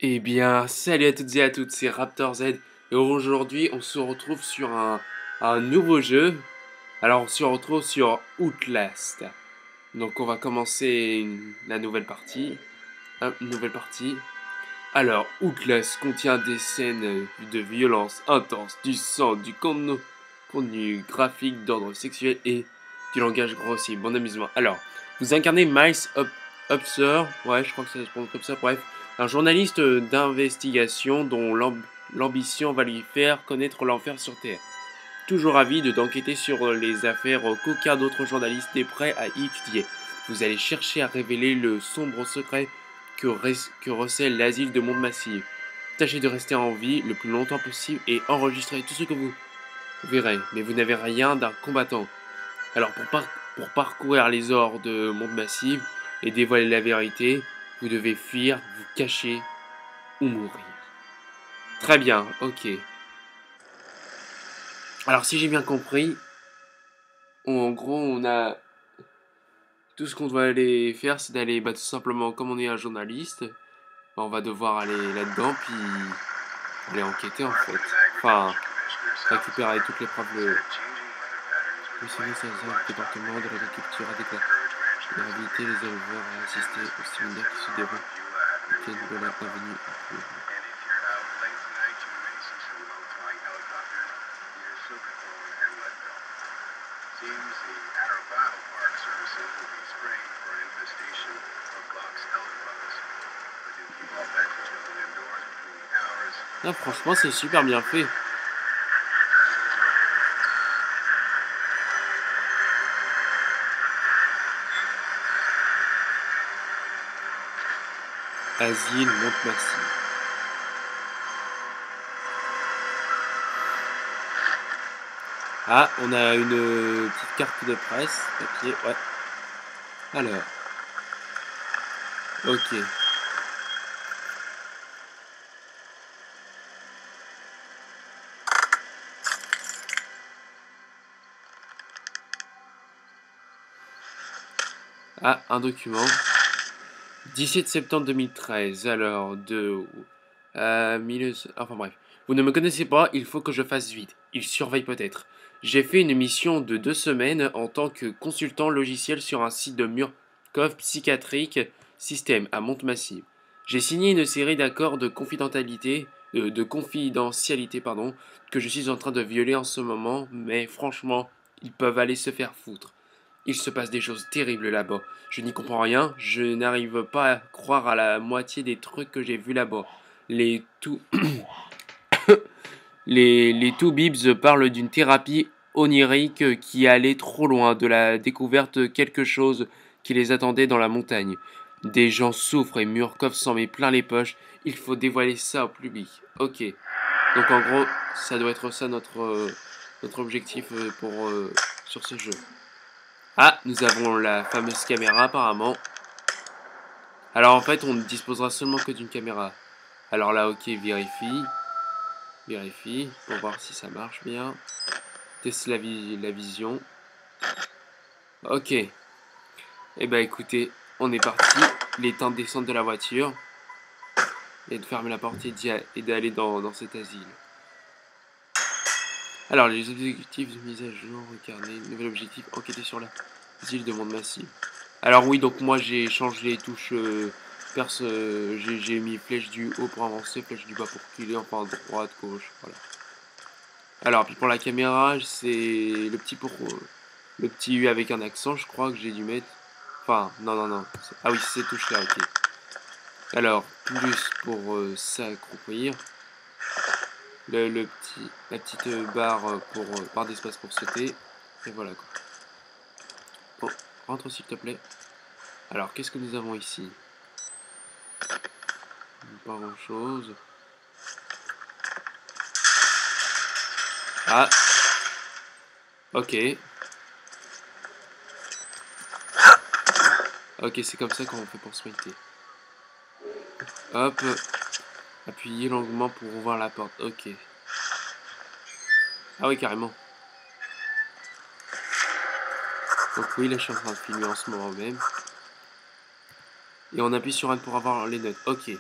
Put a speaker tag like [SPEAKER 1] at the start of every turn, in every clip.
[SPEAKER 1] Eh bien, salut à toutes et à toutes, c'est Raptor Z et aujourd'hui on se retrouve sur un nouveau jeu. Alors on se retrouve sur Outlast. Donc on va commencer la nouvelle partie. Une nouvelle partie. Alors Outlast contient des scènes de violence intense, du sang, du contenu graphique d'ordre sexuel et du langage grossier. Bon amusement. Alors, vous incarnez Upser, ouais je crois que ça se prononce comme ça, bref. Un journaliste d'investigation dont l'ambition va lui faire connaître l'enfer sur Terre. Toujours avide d'enquêter sur les affaires qu'aucun d'autre journaliste n'est prêt à y étudier. Vous allez chercher à révéler le sombre secret que recèle l'asile de Monde Massif. Tâchez de rester en vie le plus longtemps possible et enregistrez tout ce que vous verrez. Mais vous n'avez rien d'un combattant. Alors pour parcourir les ors de Monde Massif et dévoiler la vérité, vous devez fuir, vous cacher ou mourir. Très bien, ok. Alors si j'ai bien compris, en gros on a tout ce qu'on doit aller faire, c'est d'aller tout simplement comme on est un journaliste, on va devoir aller là-dedans puis aller enquêter en fait. Enfin, récupérer toutes les preuves de ce département de l'agriculture adéquate. Il a invité les éleveurs à assister au séminaire qui se déroule au pied de la avenue. Ah, franchement, c'est super bien fait. Asile Monte-Massif. Ah, on a une petite carte de presse, papier, ouais. Alors, ok. Ah, un document. 17 septembre 2013, alors enfin bref. Vous ne me connaissez pas, il faut que je fasse vite. Il surveille peut-être. J'ai fait une mission de 2 semaines en tant que consultant logiciel sur un site de Murkoff Psychiatrique System à Monte-Massive. J'ai signé une série d'accords de confidentialité, pardon, que je suis en train de violer en ce moment, mais franchement, ils peuvent aller se faire foutre. Il se passe des choses terribles là-bas. Je n'y comprends rien, je n'arrive pas à croire à la moitié des trucs que j'ai vus là-bas. Les tout... les tout Bibs parlent d'une thérapie onirique qui allait trop loin, de la découverte de quelque chose qui les attendait dans la montagne. Des gens souffrent et Murkoff s'en met plein les poches. Il faut dévoiler ça au public. Ok. Donc en gros, ça doit être ça notre objectif sur ce jeu. Ah, nous avons la fameuse caméra apparemment. Alors en fait, on ne disposera seulement que d'une caméra. Alors là, ok, vérifie. Vérifie pour voir si ça marche bien. Teste la vision. Ok. Eh ben écoutez, on est parti. Il est temps de descendre de la voiture. Et de fermer la porte et d'aller dans cet asile. Alors, les objectifs de mise à jour, regardez. Nouvel objectif, enquêter sur l'asile de Monde Massif. Alors oui, donc moi j'ai changé les touches j'ai mis flèche du haut pour avancer, flèche du bas pour reculer, enfin droite, gauche, voilà. Alors puis pour la caméra, c'est le petit U avec un accent, je crois que j'ai dû mettre. Enfin, non. Ah oui, c'est ces touches là, ok. Alors, plus pour s'accroupir. La petite barre pour barre d'espace pour sauter. Et voilà quoi. Bon, rentre s'il te plaît. Alors, qu'est-ce que nous avons ici? Pas grand chose. Ah. Ok. Ok, c'est comme ça qu'on fait pour se mettre. Hop. Appuyez longuement pour ouvrir la porte. Ok. Ah oui, carrément. Donc oui, là je suis en train de filmer en ce moment même. Et on appuie sur un pour avoir les notes. Ok.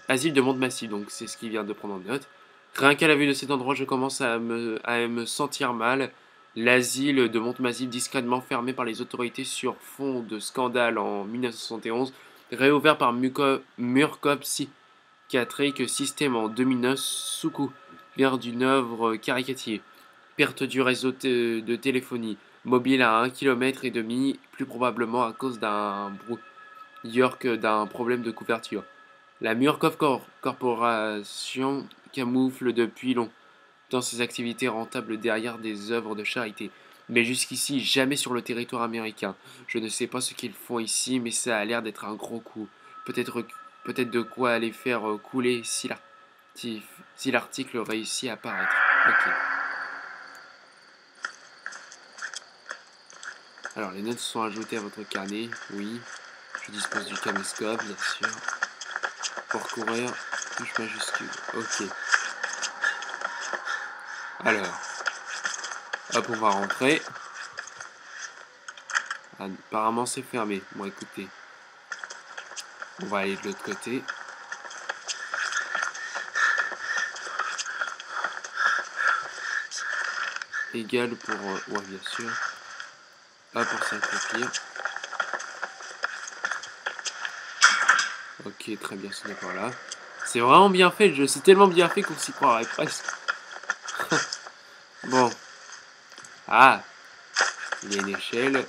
[SPEAKER 1] Asile de Monte-Massif, donc c'est ce qu'il vient de prendre en note. Rien qu'à la vue de cet endroit, je commence à me sentir mal. L'asile de Monte-Massif, discrètement fermé par les autorités sur fond de scandale en 1971, réouvert par Murkoff psychiatrique système en 2009 sous couvert d'une œuvre caricature. Perte du réseau de téléphonie mobile à 1,5 km, plus probablement à cause d'un brouillard que d'un problème de couverture. La Murkoff Corporation camoufle depuis longtemps ses activités rentables derrière des œuvres de charité. Mais jusqu'ici, jamais sur le territoire américain. Je ne sais pas ce qu'ils font ici, mais ça a l'air d'être un gros coup. Peut-être peut-être de quoi aller faire couler si l'article réussit à paraître. Ok. Alors, les notes sont ajoutées à votre carnet. Oui. Je dispose du caméscope, bien sûr. Pour courir, touche majuscule. Ok. Alors, hop, on va rentrer. Apparemment, c'est fermé. Bon, écoutez. On va aller de l'autre côté. Égal pour... ouais, bien sûr. Pas pour s'accomplir. Ok, très bien, ce n'est pas là. C'est vraiment bien fait le jeu. C'est tellement bien fait qu'on s'y croirait presque. Bon. Ah, il y a une échelle.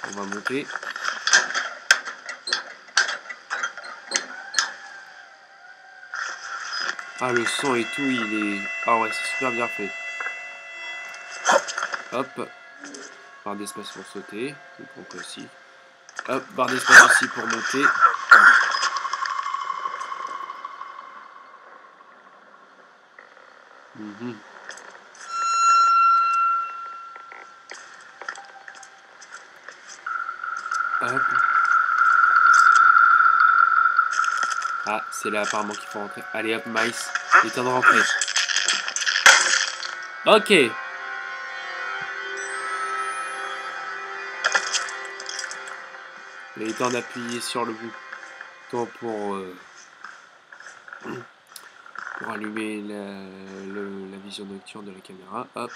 [SPEAKER 1] On va monter. Ah, le son et tout, il est... Ah ouais, c'est super bien fait. Hop. Barre d'espace pour sauter. C'est bon classique. Hop, barre d'espace aussi pour monter. Hop. Ah, c'est là apparemment qu'il faut rentrer. Allez hop, Mice. Il est temps de rentrer. Ok. Il est temps d'appuyer sur le bouton pour allumer la vision nocturne de la caméra. Hop.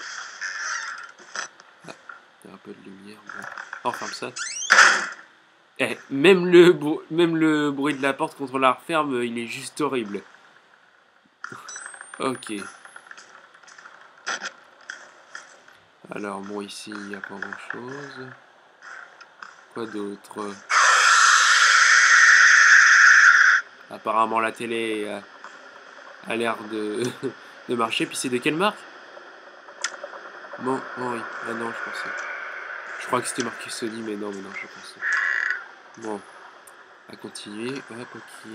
[SPEAKER 1] Ah, il y a un peu de lumière. Bon. On ferme ça. Eh, même le bruit de la porte contre la referme, il est juste horrible. Ok. Alors bon, ici, il n'y a pas grand-chose. Quoi d'autre? Apparemment, la télé a l'air de, de marcher. Puis c'est de quelle marque? Bon, oh oui. Ah non, je pensais. Je crois que c'était marqué Sony, mais non, je pensais. Bon, à continuer. Hop, ok.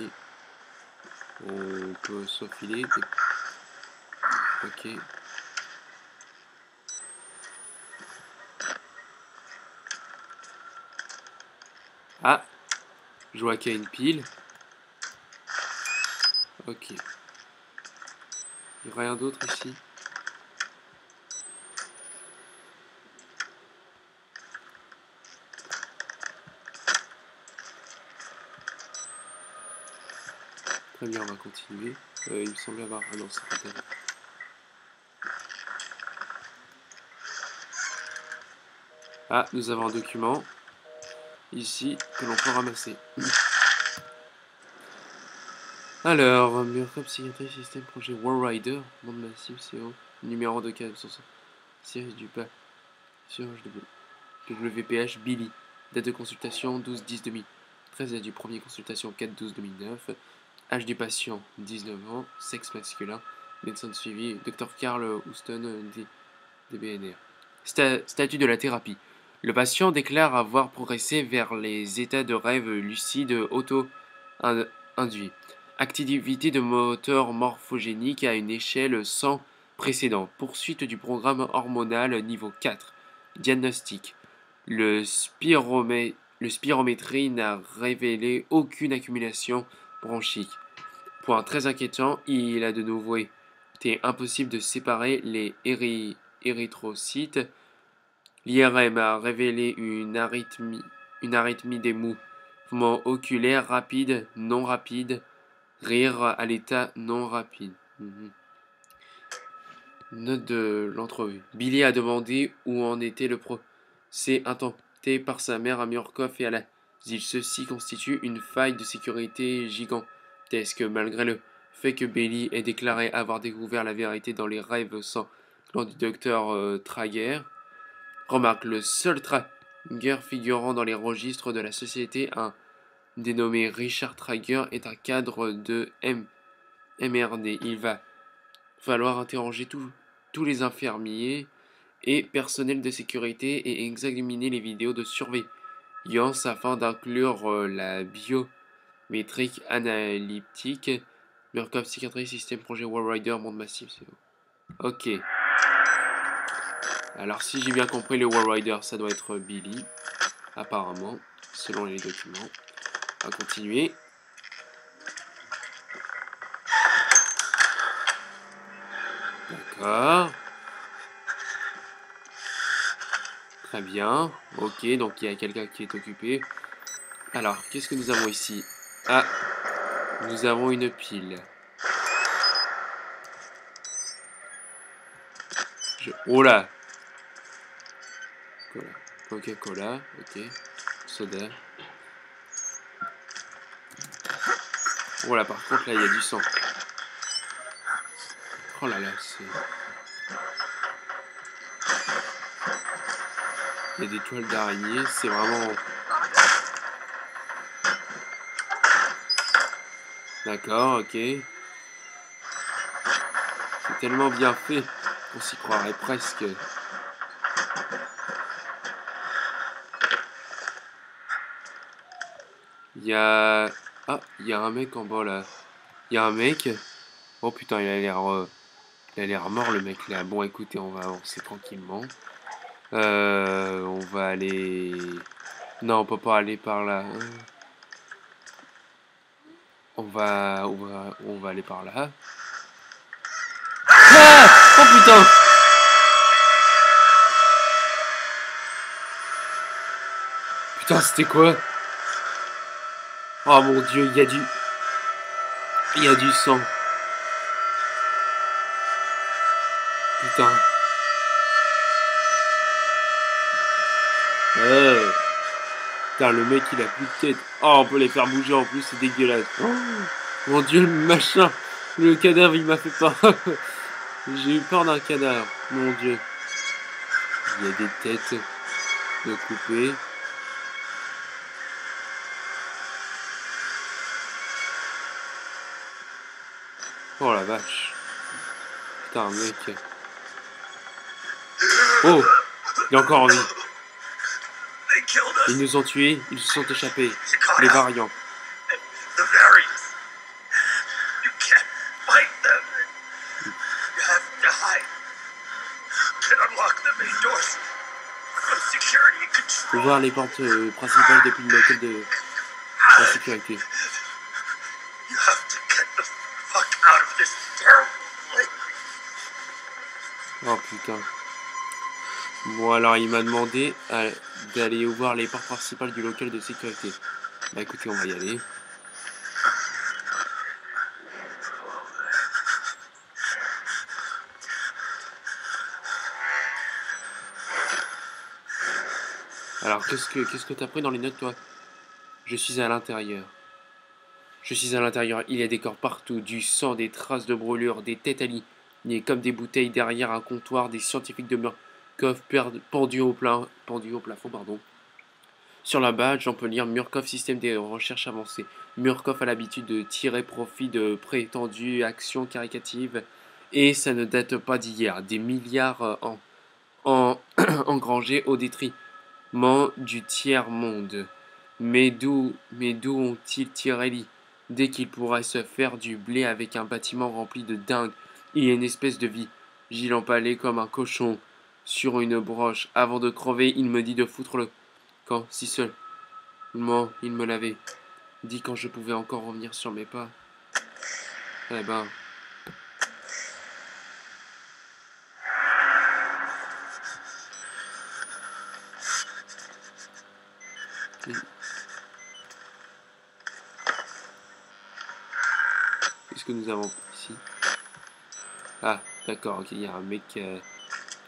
[SPEAKER 1] On peut s'enfiler. Ok. Ah, je vois qu'il y a une pile. Ok. Il n'y a rien d'autre ici. Très bien, on va continuer. Il me semble avoir... Ah non, c'est pas terrible. Ah, nous avons un document. Ici, que l'on peut ramasser. Alors, Murkoff Psychiatrie System Projet War Rider, monde massif CO, numéro de cas, siège du pas, siège de WPH Billy, date de consultation 12-10-2013, date du premier consultation 4-12-2009, âge du patient 19 ans, sexe masculin, médecin de suivi, Dr Carl Houston, DBNR. Statut de la thérapie. Le patient déclare avoir progressé vers les états de rêve lucide auto-induit. Activité de moteur morphogénique à une échelle sans précédent. Poursuite du programme hormonal niveau 4. Diagnostic. Le spirométrie n'a révélé aucune accumulation bronchique. Point très inquiétant, il a de nouveau été impossible de séparer les érythrocytes. L'IRM a révélé une arythmie des mouvements oculaires rapides, non rapides, Rire à l'état non rapide. Note de l'entrevue. Billy a demandé où en était le procès intenté par sa mère à Murkoff et à la l'asile. Ceci constitue une faille de sécurité gigantesque, malgré le fait que Billy ait déclaré avoir découvert la vérité dans les rêves sanglants du docteur Trager. Remarque, le seul Trager figurant dans les registres de la société, un dénommé Richard Trager, est un cadre de MRD. Il va falloir interroger tous les infirmiers et personnels de sécurité et examiner les vidéos de surveillance afin d'inclure la biométrique analytique. Murkoff, psychiatrie, système, projet Wallrider, monde massif. Ok. Alors si j'ai bien compris, le Wallrider, ça doit être Billy, apparemment, selon les documents. On va continuer. D'accord. Très bien. Ok, donc il y a quelqu'un qui est occupé. Alors, qu'est-ce que nous avons ici? Ah, nous avons une pile. Oh là! Cola. Coca-Cola, ok. Soda. Oh là, par contre, là, il y a du sang. Oh là là, c'est... Il y a des toiles d'araignée, c'est vraiment... D'accord, ok. C'est tellement bien fait qu'on s'y croirait presque. Il y a... Ah, il y a un mec en bas, là. Il y a un mec... Oh putain, il a l'air mort, le mec, là. Bon, écoutez, on va avancer tranquillement. On va aller... Non, on peut pas aller par là. On va aller par là. Ah! Oh putain! Putain, c'était quoi? Oh mon dieu, il y a du sang. Putain. Putain, le mec il a plus de tête. Oh, on peut les faire bouger en plus, c'est dégueulasse. Oh, mon dieu, le machin. Le cadavre, il m'a fait peur. J'ai eu peur d'un cadavre. Mon dieu. Il y a des têtes de coupées. Oh la vache. Putain, mec. Oh, il est encore en vie. Ils nous ont tués, ils se sont échappés. Les variants. Ouvrir les portes principales depuis le local de la sécurité. Oh putain. Bon alors il m'a demandé d'aller ouvrir les portes principales du local de sécurité. Bah écoutez, on va y aller. Alors qu'est-ce que t'as pris dans les notes toi? Je suis à l'intérieur. Je suis à l'intérieur, il y a des corps partout, du sang, des traces de brûlure, des têtes alignées comme des bouteilles derrière un comptoir, des scientifiques de Murkoff pendus au plafond, pardon. Sur la badge, on peut lire Murkoff système de recherche avancée. Murkoff a l'habitude de tirer profit de prétendues actions caricatives et ça ne date pas d'hier. Des milliards engrangés au détriment du tiers-monde. Mais d'où ont-ils tiré l'idée qu'il pourrait se faire du blé avec un bâtiment rempli de dingues? Il y a une espèce de vie. Gilles empalé comme un cochon sur une broche. Avant de crever, il me dit de foutre le camp, si seulement il me l'avait dit quand je pouvais encore revenir sur mes pas. Eh ben... que nous avons ici? Ah, d'accord, ok, il y a un mec qui a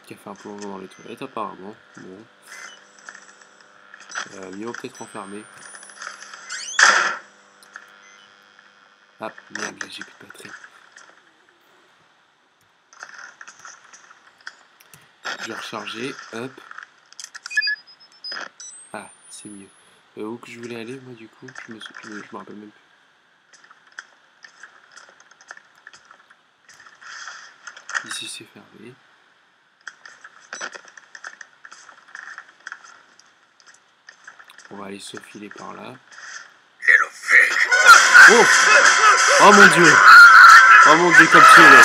[SPEAKER 1] fait un plongeon dans les toilettes apparemment. Bon. Mieux vaut peut-être enfermer. Ah, merde, là j'ai plus de batterie. Je vais recharger, hop. Ah, c'est mieux. Où que je voulais aller, moi, du coup? Je me rappelle même plus. Ici, c'est fermé. On va aller se filer par là. Oh! Oh mon dieu! Oh mon dieu, comme tu es!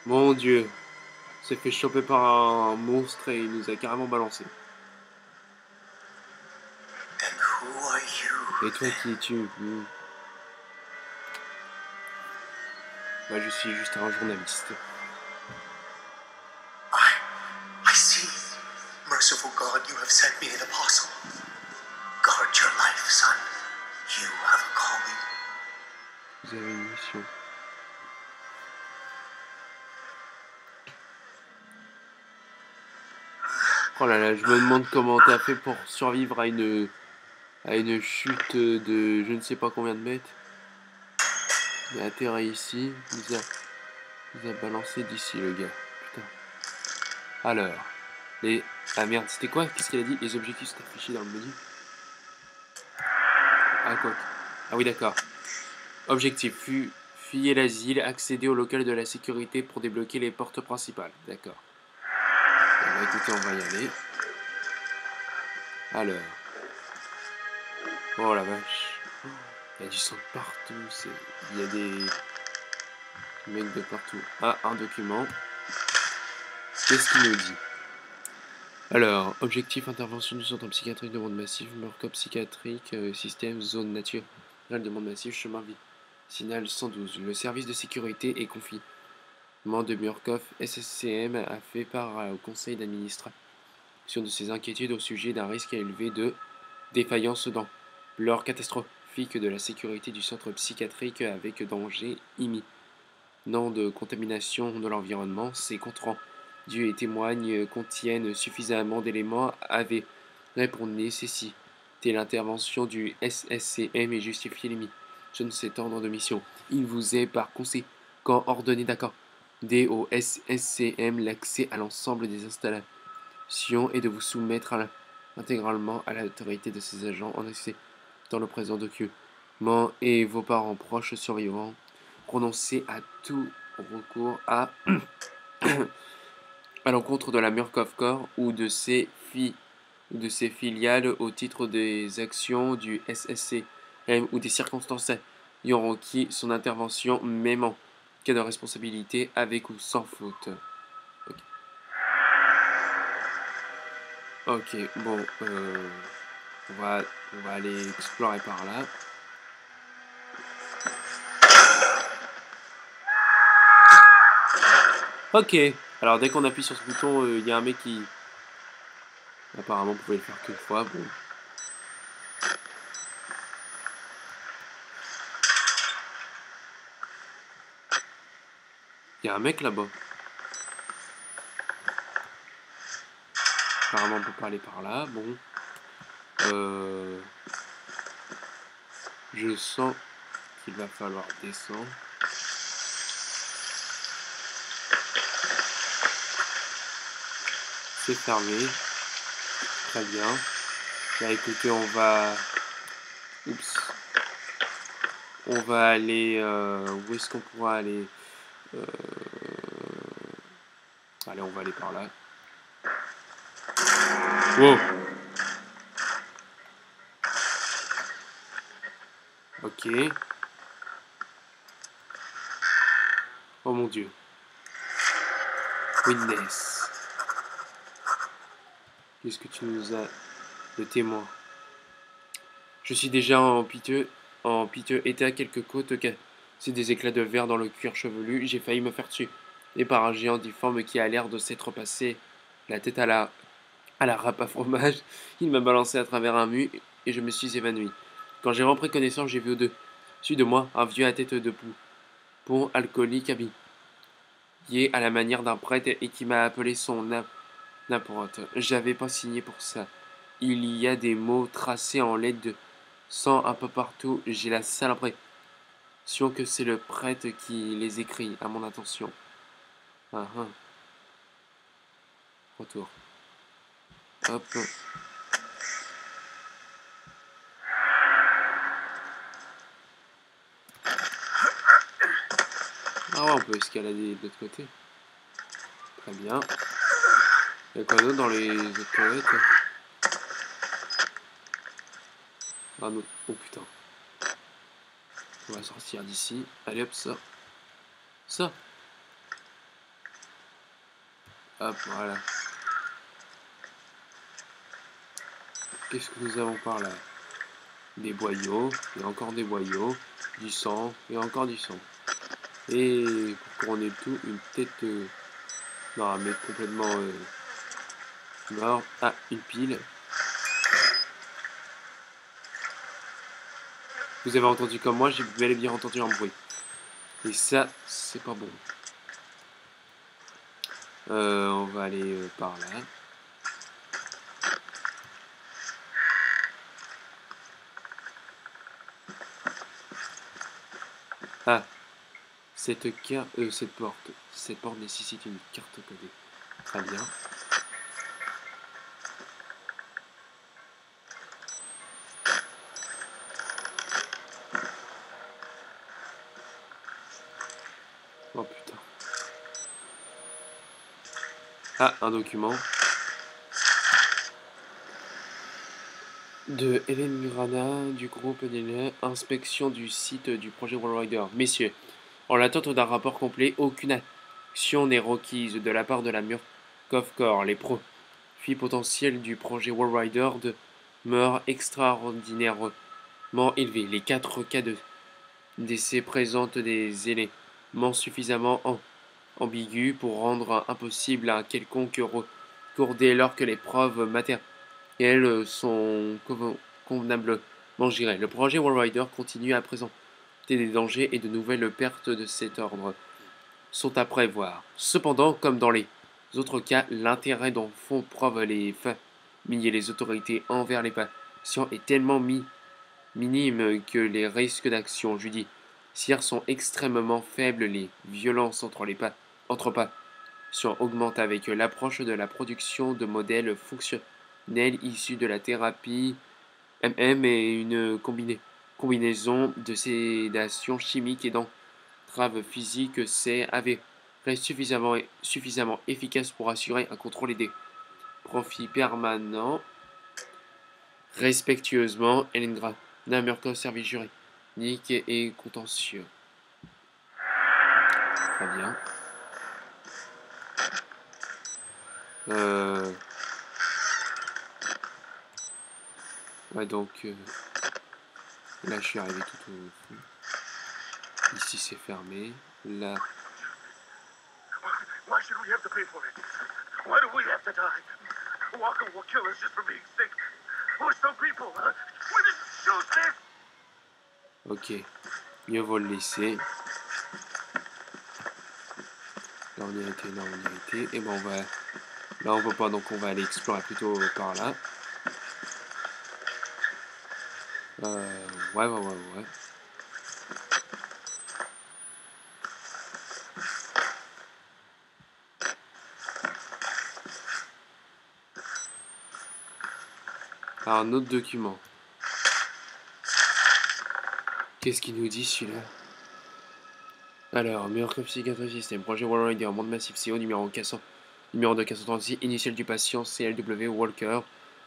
[SPEAKER 1] Mon dieu! On s'est fait choper par un monstre et il nous a carrément balancé. Et toi, qui es-tu? Moi, je suis juste un journaliste.
[SPEAKER 2] I see. Merciful God, you have sent me an apostle. Guard your life, son. You have a calling.
[SPEAKER 1] Vous avez une mission. Oh là là, je me demande comment t'as fait pour survivre à une chute de je ne sais pas combien de mètres. Il a atterri ici, il nous a balancé d'ici le gars. Putain. Alors, ah merde, c'était quoi? Qu'est-ce qu'il a dit? Les objectifs sont affichés dans le menu. Ah quoi? Ah oui d'accord. Objectif, fuyez l'asile, accéder au local de la sécurité pour débloquer les portes principales. D'accord. Bah écoutez, on va y aller. Alors. Oh la vache. Il y a du sang partout. Il y a des mecs de partout. Ah, un document. Qu'est-ce qu'il nous dit? Alors, objectif, intervention du centre psychiatrique de monde massif, Murkoff psychiatrique, système, zone naturelle de monde massif, chemin vie. Signal 112. Le service de sécurité et confinement de Murkoff SSCM a fait part au conseil d'administration de ses inquiétudes au sujet d'un risque élevé de défaillance dans l'ordre catastrophique de la sécurité du centre psychiatrique avec danger imminent de contamination de l'environnement. Ces comptes rendus et témoignes contiennent suffisamment d'éléments pour nécessiter l'intervention du SSCM et justifier les missions de cet ordre de mission. Il vous est par conséquent ordonné d'accorder au SSCM l'accès à l'ensemble des installations et de vous soumettre intégralement à l'autorité de ces agents en accès dans le présent document et vos parents proches survivants. Renoncez à tout recours à l'encontre de la Murkoff Corps ou de ses filiales au titre des actions du SSCM ou des circonstances ayant requis son intervention, même en cas de responsabilité, avec ou sans faute. Ok, bon, on va aller explorer par là. Ok, alors dès qu'on appuie sur ce bouton, il y a un mec qui apparemment pouvait le faire qu'une fois. Bon. Il y a un mec là-bas. Apparemment on peut pas aller par là. Bon. Je sens qu'il va falloir descendre. C'est fermé. Très bien. Bah écoutez, on va... Oups. On va aller... Où est-ce qu'on pourra aller Allez, on va aller par là. Wow. Ok. Oh mon dieu. Witness. Qu'est-ce que tu nous as de témoin? Je suis déjà en piteux état, quelques côtes cassées, des éclats de verre dans le cuir chevelu. J'ai failli me faire tuer. Et par un géant difforme qui a l'air de s'être passé la tête à la râpe à fromage. Il m'a balancé à travers un mur et je me suis évanoui. Quand j'ai repris connaissance, j'ai vu au-dessus de moi un vieux à tête de poupon alcoolique habillé à la manière d'un prêtre et qui m'a appelé son n'importe. J'avais pas signé pour ça. Il y a des mots tracés en lettres de sang un peu partout. J'ai la sale impression que c'est le prêtre qui les écrit à mon attention. Ah ah. Retour. Hop. Ah ouais, on peut escalader de l'autre côté. Très bien. Il y a quoi d'autre dans les autres toilettes? Ah non. Oh putain. On va sortir d'ici. Allez hop, ça. Ça. Hop, voilà. Qu'est-ce que nous avons par là? Des boyaux, et encore des boyaux, du sang, et encore du sang. Et pour couronner le tout, une tête... non, mais complètement morte. Ah, une pile. Vous avez entendu comme moi, j'ai bel et bien entendu un bruit. Et ça, c'est pas bon. On va aller par là. Ah, cette porte nécessite une carte codée. Très bien. Oh putain. Ah, un document. De Hélène Grana, du groupe NLA, inspection du site du projet Wallrider. Messieurs, en l'attente d'un rapport complet, aucune action n'est requise de la part de la Murkoff Corps. Les profits potentiels du projet Wallrider demeurent extraordinairement élevés. Les 4 cas de décès présentent des éléments suffisamment ambigus pour rendre impossible un quelconque recours dès lors que les preuves matérielles sont convenablement gérées. Le projet Wallrider continue à présenter des dangers et de nouvelles pertes de cet ordre sont à prévoir. Cependant, comme dans les autres cas, l'intérêt dont font preuve les familles et les autorités envers les patients est tellement minime que les risques d'action judiciaire sont extrêmement faibles. Les violences entre patients augmentent avec l'approche de la production de modèles fonctionnels issus de la thérapie MM et une combinaison de sédation chimique et d'entrave physique s'est avérée suffisamment efficace pour assurer un contrôle des profits permanents. Respectueusement, Hélène Namurko, service juridique et contentieux. Très bien. Ouais, donc là je suis arrivé tout au fond. Ici c'est fermé. Là.
[SPEAKER 2] Why should we have to pay for it? Why do we have to die? Walker will kill us just for being sick. Or some people. We didn't choose this.
[SPEAKER 1] Ok. Mieux vaut le laisser. Là on y a été, là on y a été. Et ben on va. Là on peut pas, donc on va aller explorer plutôt par là. Ouais. Alors, un autre document. Qu'est-ce qu'il nous dit celui-là? Alors, meilleur psychiatrie système, projet Wallrider, monde massif CO numéro 400, numéro de 436, initial du patient CLW Walker,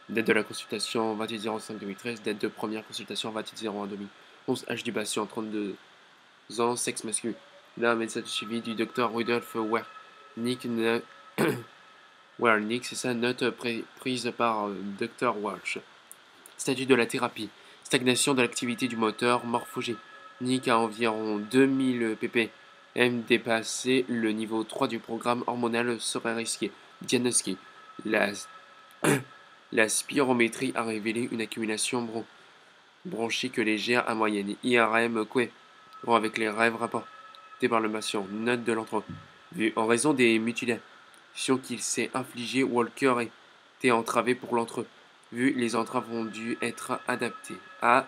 [SPEAKER 1] date de la consultation 2805-2013, date de première consultation 2801-2011, âge du patient 32 ans, sexe masculin, médecin suivi du docteur Rudolf Wernick, Wernick, c'est ça, note prise par Dr Walsh. Statut de la thérapie, stagnation de l'activité du moteur morphogénique à environ 2000 ppm dépassé, le niveau 3 du programme hormonal serait risqué. Diagnostic. La spirométrie a révélé une accumulation bronchique légère à moyenne, IRM cohérent avec les rêves rapportés par le patient. Note de l'entrevue. En raison des mutilations qu'il s'est infligées, Walker était entravé pour l'entrevue. Les entraves ont dû être adaptées à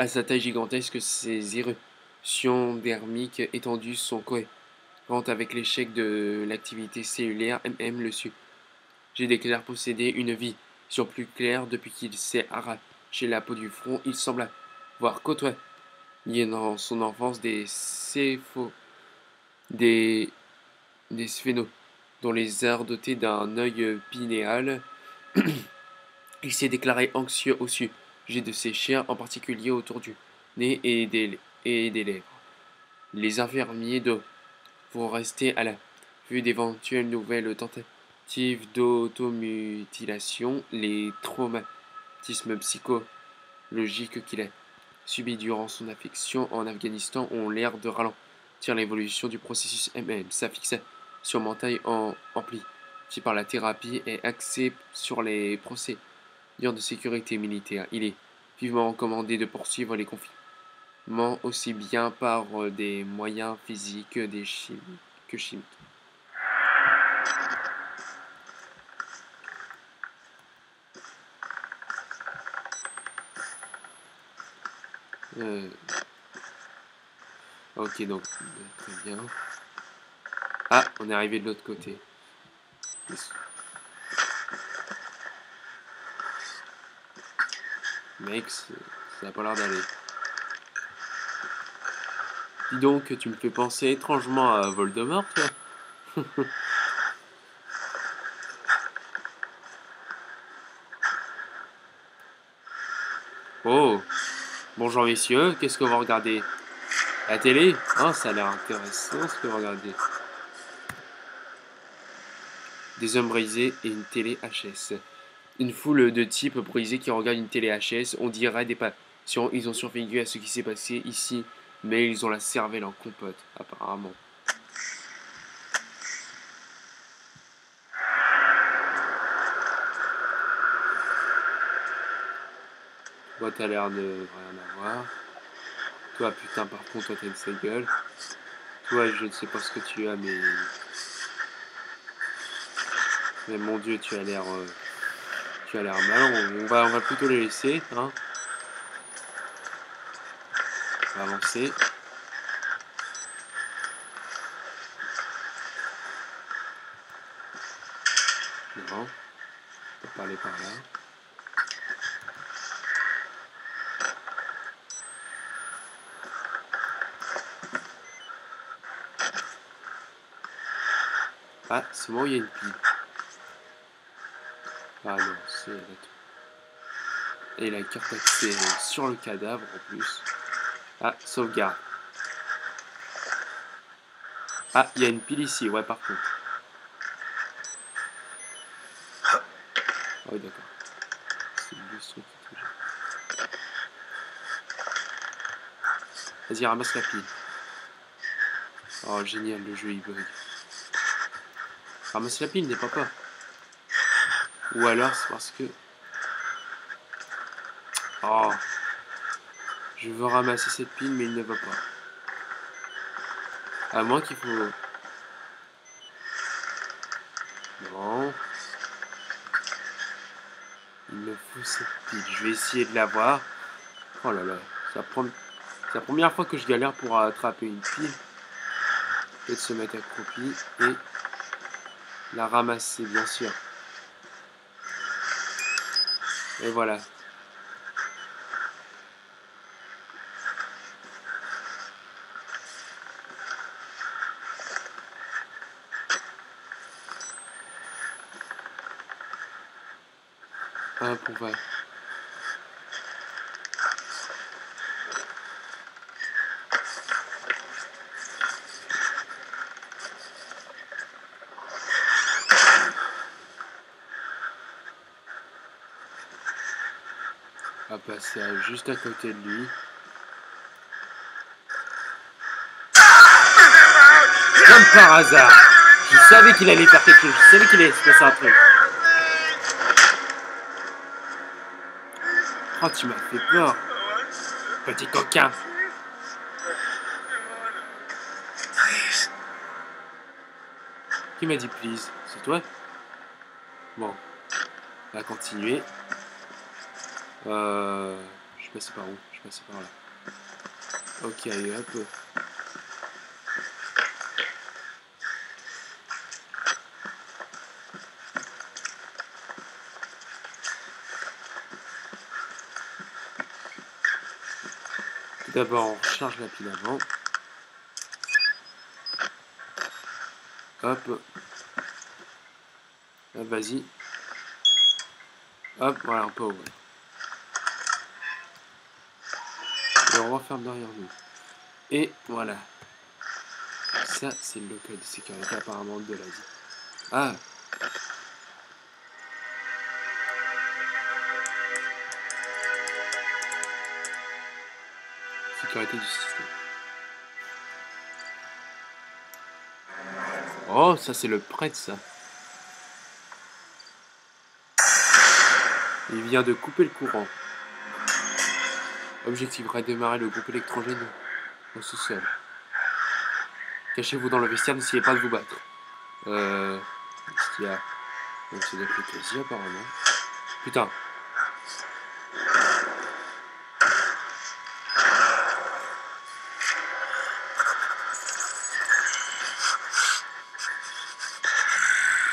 [SPEAKER 1] sa taille gigantesque. Ses éruptions dermiques étendues sont cohérentes avec l'échec de l'activité cellulaire. Le sujet déclare posséder une vision plus claire depuis qu'il s'est arraché la peau du front. Il semble avoir côtoyé dans son enfance des sphénos dont les arts dotés d'un œil pinéal. Il s'est déclaré anxieux au sujet de ses chairs, en particulier autour du nez et des lèvres. Les infirmiers vont rester à la vue d'éventuelles nouvelles tentatives d'automutilation. Les traumatismes psychologiques qu'il a subis durant son affection en Afghanistan ont l'air de ralentir l'évolution du processus Sa fixation mentale amplifiée par la thérapie est axée sur les procédures de sécurité militaire. Il est vivement recommandé de poursuivre les confinements aussi bien par des moyens physiques que chimiques. Ok, donc très bien. Ah, on est arrivé de l'autre côté. Mec, ça n'a pas l'air d'aller. Dis donc, tu me fais penser étrangement à Voldemort, toi. Oh, bonjour messieurs, qu'est-ce que vous regardez? La télé? Ah, ça a l'air intéressant ce que vous regardez. Des hommes brisés et une télé HS. Une foule de types brisés qui regardent une télé HS, on dirait des patients. Ils ont survécu à ce qui s'est passé ici, mais ils ont la cervelle en compote, apparemment. Toi, t'as l'air de rien avoir. Toi, putain, par contre, toi, t'as une sale gueule. Toi, je ne sais pas ce que tu as, mais... Mais mon Dieu, tu as l'air malin. On va plutôt les laisser, hein. On va avancer. Non, on peut pas aller par là. Ah, c'est moi où il y a une pile. Ah non, c'est là tout. Et la carte accès sur le cadavre en plus. Ah, sauvegarde. Ah, il y a une pile ici, ouais, par contre. Ah oui, d'accord. C'est le truc qui touche. Vas-y, ramasse la pile. Oh, génial, le jeu il bug. Ramasse la pile, n'est pas. Ou alors c'est parce que... Oh. Je veux ramasser cette pile, mais il ne va pas. À moins qu'il faut... Non. Il me faut cette pile. Je vais essayer de la voir. Oh là là. C'est la première fois que je galère pour attraper une pile. Peut-être se mettre accroupi et la ramasser, bien sûr. Et voilà. Hop, on va... On va passer juste à côté de lui. Comme par hasard. Je savais qu'il allait faire quelque chose. Je savais qu'il allait se passer un truc. Oh, tu m'as fait peur. Petit coquin.
[SPEAKER 2] Please.
[SPEAKER 1] Qui m'a dit please? C'est toi? Bon. On va continuer. Je suis passé par où? Je suis passé par là. Ok, allez, hop. Tout d'abord, on recharge la pile avant. Hop. Hop, vas-y. Hop, voilà, on peut ouvrir. Et on referme derrière nous. Et voilà. Ça, c'est le local de sécurité apparemment de l'Asie. Ah! Sécurité du système. Oh, ça c'est le prêtre, ça. Il vient de couper le courant. Objectif, redémarrer le groupe électrogène au sous-sol. Cachez-vous dans le vestiaire, n'essayez pas de vous battre. Qu'est-ce qu'il y a? Donc c'est des quasi apparemment. Putain.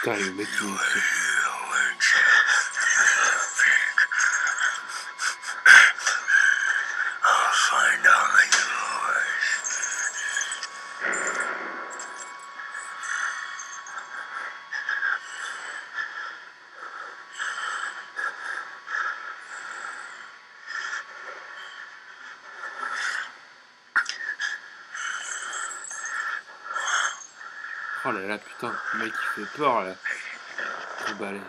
[SPEAKER 1] Putain, le mec qui...
[SPEAKER 2] I'll find only yours.
[SPEAKER 1] Oh là là, putain, le mec il fait peur là. Trop balèze.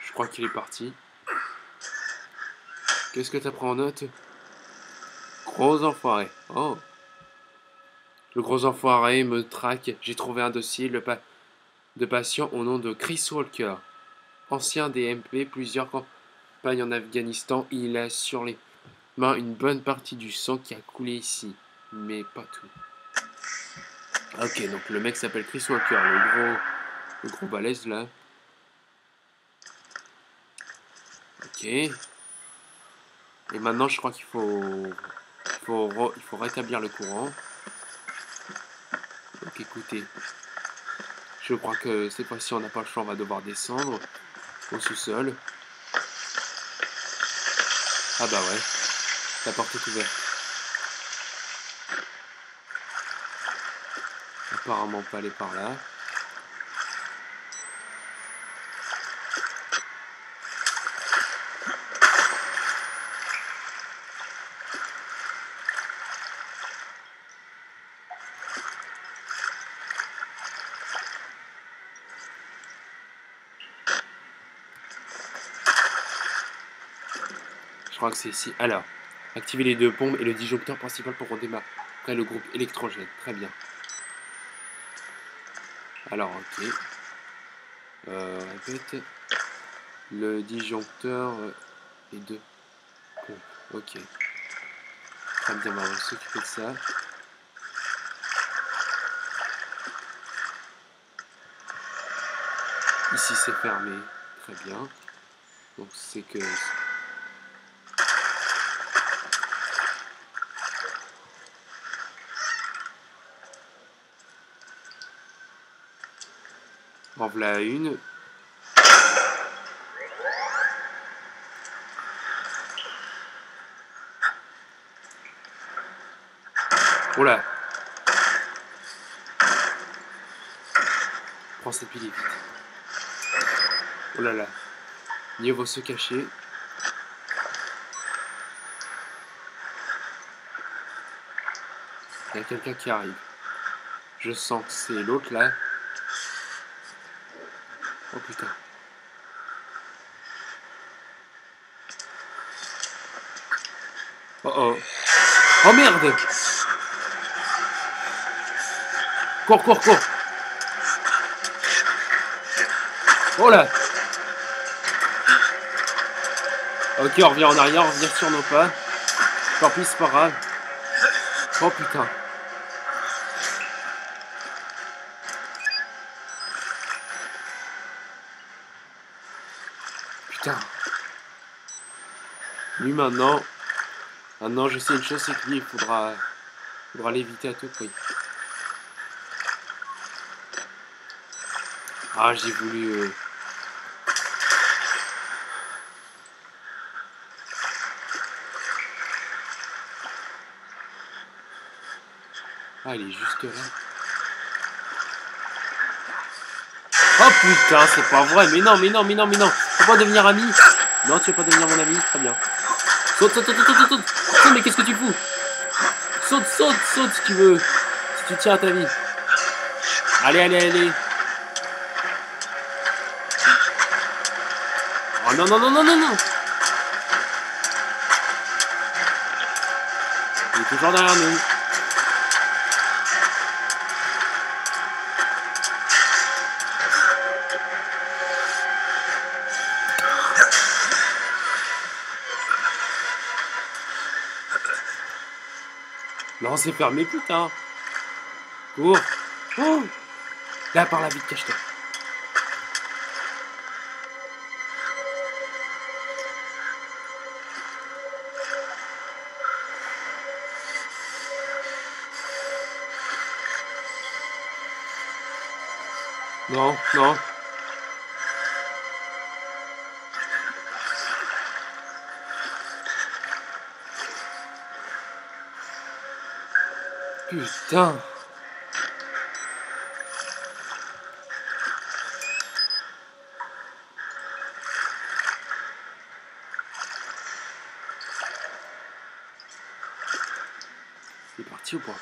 [SPEAKER 1] Je crois qu'il est parti. Qu'est-ce que t'as pris en note? Gros enfoiré. Oh. Le gros enfoiré me traque. J'ai trouvé un dossier de patient au nom de Chris Walker. Ancien DMP, plusieurs campagnes en Afghanistan. Il a sur les mains une bonne partie du sang qui a coulé ici. Mais pas tout. Ok, donc le mec s'appelle Chris Walker, le gros balèze là. Ok. Et maintenant, je crois qu'il faut rétablir le courant. Donc écoutez, je crois que cette fois-ci, on n'a pas le choix, on va devoir descendre au sous-sol. Ah bah ouais, la porte est ouverte. Apparemment pas aller par là. Je crois que c'est ici. Alors, activer les deux pompes et le disjoncteur principal pour redémarrer le groupe électrogène. Très bien. Alors, ok. Répète. Le disjoncteur et deux pompes. Ok. Très bien, on va s'occuper de ça. Ici, c'est fermé. Très bien. Donc, c'est que... En voilà une. Oh là! Prends cette pile vite. Oh là là. Mieux vaut se cacher. Il y a quelqu'un qui arrive. Je sens que c'est l'autre là. Oh putain. Oh oh. Oh merde! Cours, cours, cours. Oh là. Ok, on revient en arrière, on revient sur nos pas. Tant pis, c'est pas grave. Oh putain. Putain. Lui maintenant. Maintenant, je sais une chose, c'est que lui, il faudra l'éviter à tout prix. Ah, j'ai voulu... Ah, il est juste là. Oh putain, c'est pas vrai. Mais non, mais non, mais non, mais non. Tu vas pas devenir ami. Non, tu vas pas devenir mon ami. Très bien. Saute, saute, saute, saute, saute, saute. Saute, mais qu'est-ce que tu fous? Saute, saute, saute si tu veux. Si tu tiens à ta vie. Allez, allez, allez. Oh non, non, non, non, non, non. Il est toujours derrière nous. Non, c'est fermé, putain. Cours. Oh. Là, par la vite, cache-toi. Non, non. Putain. C'est parti ou pas?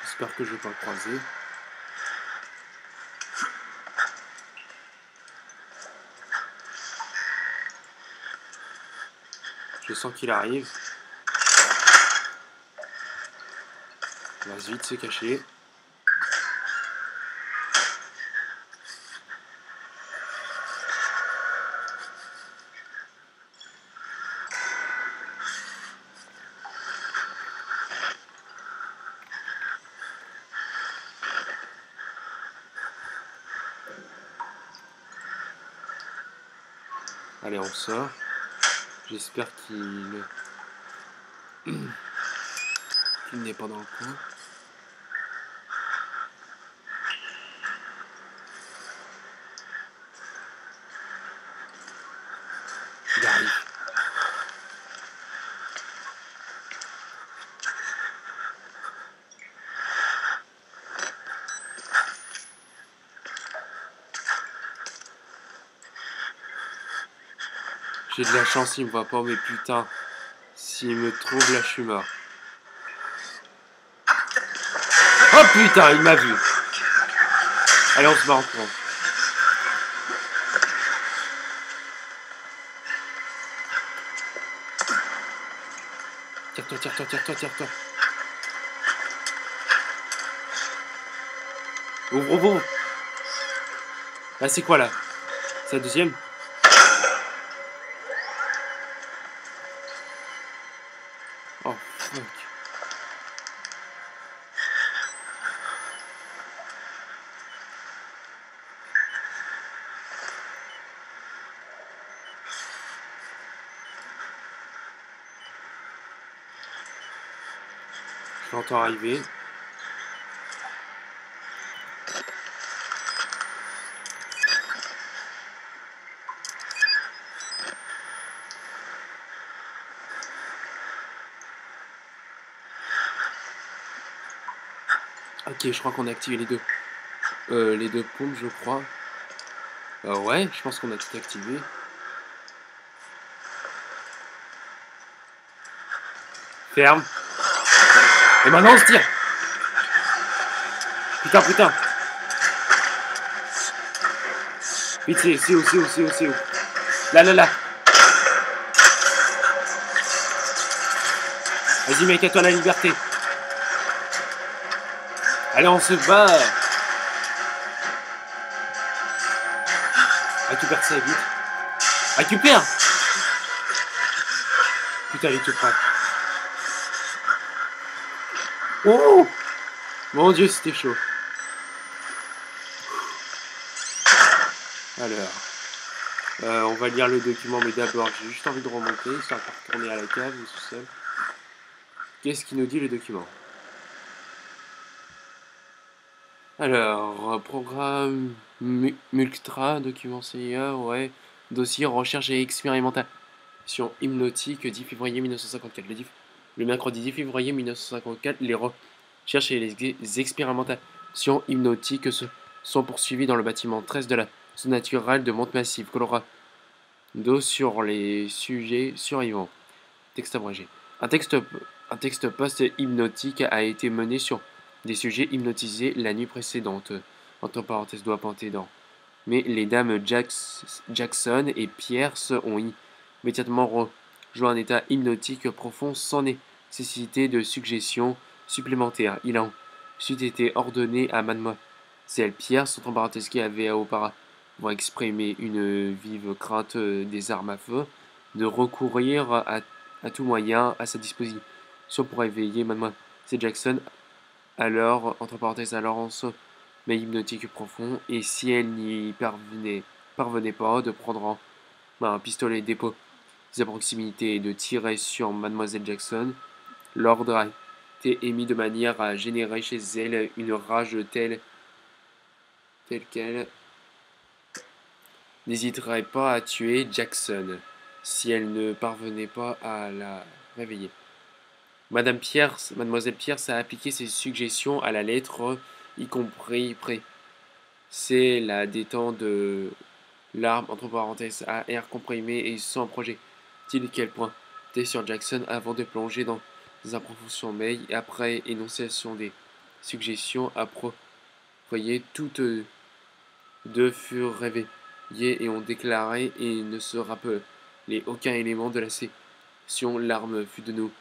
[SPEAKER 1] J'espère que je vais pas le croiser. Je sens qu'il arrive. On va vite se cacher. Allez, on sort. J'espère qu'il n'est pas dans le coin. Il arrive. J'ai de la chance, il me voit pas, mais putain, s'il me trouve, là, je suis mort. Oh putain, il m'a vu. Allez, on se bat en courant. Tire-toi, tire-toi, tire-toi, tire-toi. Ouvre, ouvre, ouvre. Là, c'est quoi, là? C'est la deuxième? Oh, fuck. Je l'entends arriver. Ok, je crois qu'on a activé les deux pompes, je crois. Ouais, je pense qu'on a tout activé. Ferme. Et maintenant on se tire. Putain, putain. Vite, c'est où, c'est où, c'est où, c'est où. Là, là, là. Vas-y, mec, à toi la liberté. Allez, on se bat. Récupère ça, vite. Récupère. Putain, il est tout prêt. Oh mon Dieu, c'était chaud. Alors, on va lire le document, mais d'abord, j'ai juste envie de remonter, histoire de retourner à la cave, tout seul. Qu'est-ce qu'il nous dit le document? Alors, programme Multra, document CIA, ouais. Dossier recherche et expérimentation hypnotique, 10 février 1954. Le mercredi 10 février 1954, les recherches et les expérimentations hypnotiques sont poursuivies dans le bâtiment 13 de la zone naturelle de Monte-Massif, Colorado, sur les sujets survivants. Texte abrégé. Un texte post-hypnotique a été mené sur des sujets hypnotisés la nuit précédente. Entre parenthèses, doigt pointé dans. Mais les dames Jackson et Pierce ont immédiatement rejoint un état hypnotique profond sans nécessité de suggestion supplémentaire. Il a ensuite été ordonné à Mademoiselle Pierce, entre parenthèses, qui avait auparavant exprimé une vive crainte des armes à feu, de recourir à tout moyen à sa disposition pour éveiller Mademoiselle Jackson, alors, entre parenthèses, alors en sommeil hypnotique profond, et si elle n'y parvenait pas, de prendre en main un pistolet déposé à proximité et de tirer sur Mademoiselle Jackson. L'ordre a été émis de manière à générer chez elle une rage telle qu'elle n'hésiterait pas à tuer Jackson si elle ne parvenait pas à la réveiller. Mademoiselle Pierce a appliqué ses suggestions à la lettre, y compris c'est la détente de l'arme, entre parenthèses, à air comprimé et sans projectile qu'elle pointait sur Jackson avant de plonger dans un profond sommeil. Après énonciation des suggestions appropriées, toutes deux furent réveillées et ont déclaré et ne se rappelaient aucun élément de la session. L'arme fut de nouveau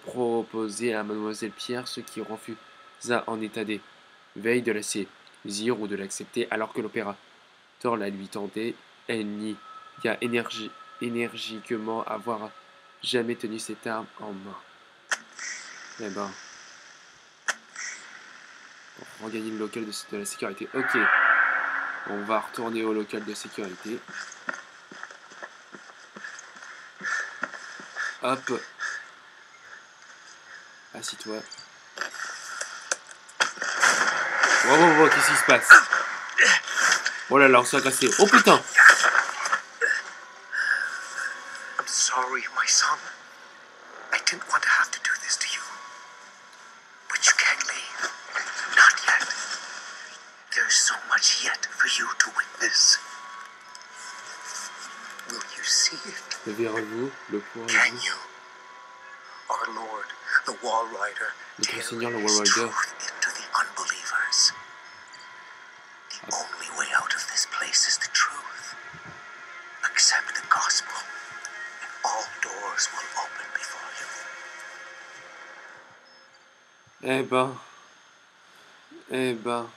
[SPEAKER 1] proposée à Mademoiselle Pierre, ce qui refusa en état d'éveil de la saisir ou de l'accepter, alors que l'opérateur la lui tentait. Elle nie a énergiquement avoir jamais tenu cette arme en main. Eh ben, pour regagner le local de la sécurité. Ok, on va retourner au local de sécurité. Hop. Assis-toi. Wow, qu'est-ce qui se passe? Oh là là, on s'est agressé. Oh putain!
[SPEAKER 2] I'm sorry, my son. I didn't want to have to do this to you. But you can't leave. Not yet. There's so much yet for you to witness. Will you see it?
[SPEAKER 1] Le verrez-vous, le pourrez-vous?
[SPEAKER 2] Can you? Our Lord, the Wall Rider,
[SPEAKER 1] Notre Seigneur, le
[SPEAKER 2] his
[SPEAKER 1] Wall Rider,
[SPEAKER 2] truth into the unbelievers. The only way out of this place is the truth. Accept the gospel, and all doors will open before you.
[SPEAKER 1] eh ben.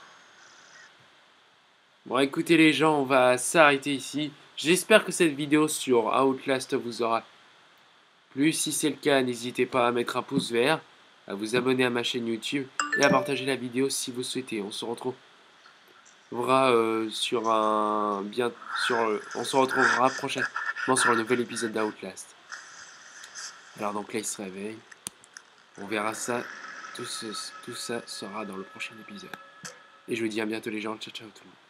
[SPEAKER 1] Bon, écoutez les gens, on va s'arrêter ici. J'espère que cette vidéo sur Outlast vous aura plu. Si c'est le cas, n'hésitez pas à mettre un pouce vert, à vous abonner à ma chaîne YouTube et à partager la vidéo si vous souhaitez. On se retrouvera on se retrouvera prochainement sur un nouvel épisode d'Outlast. Alors donc là il se réveille. On verra ça. Tout ça sera dans le prochain épisode. Et je vous dis à bientôt les gens. Ciao ciao tout le monde.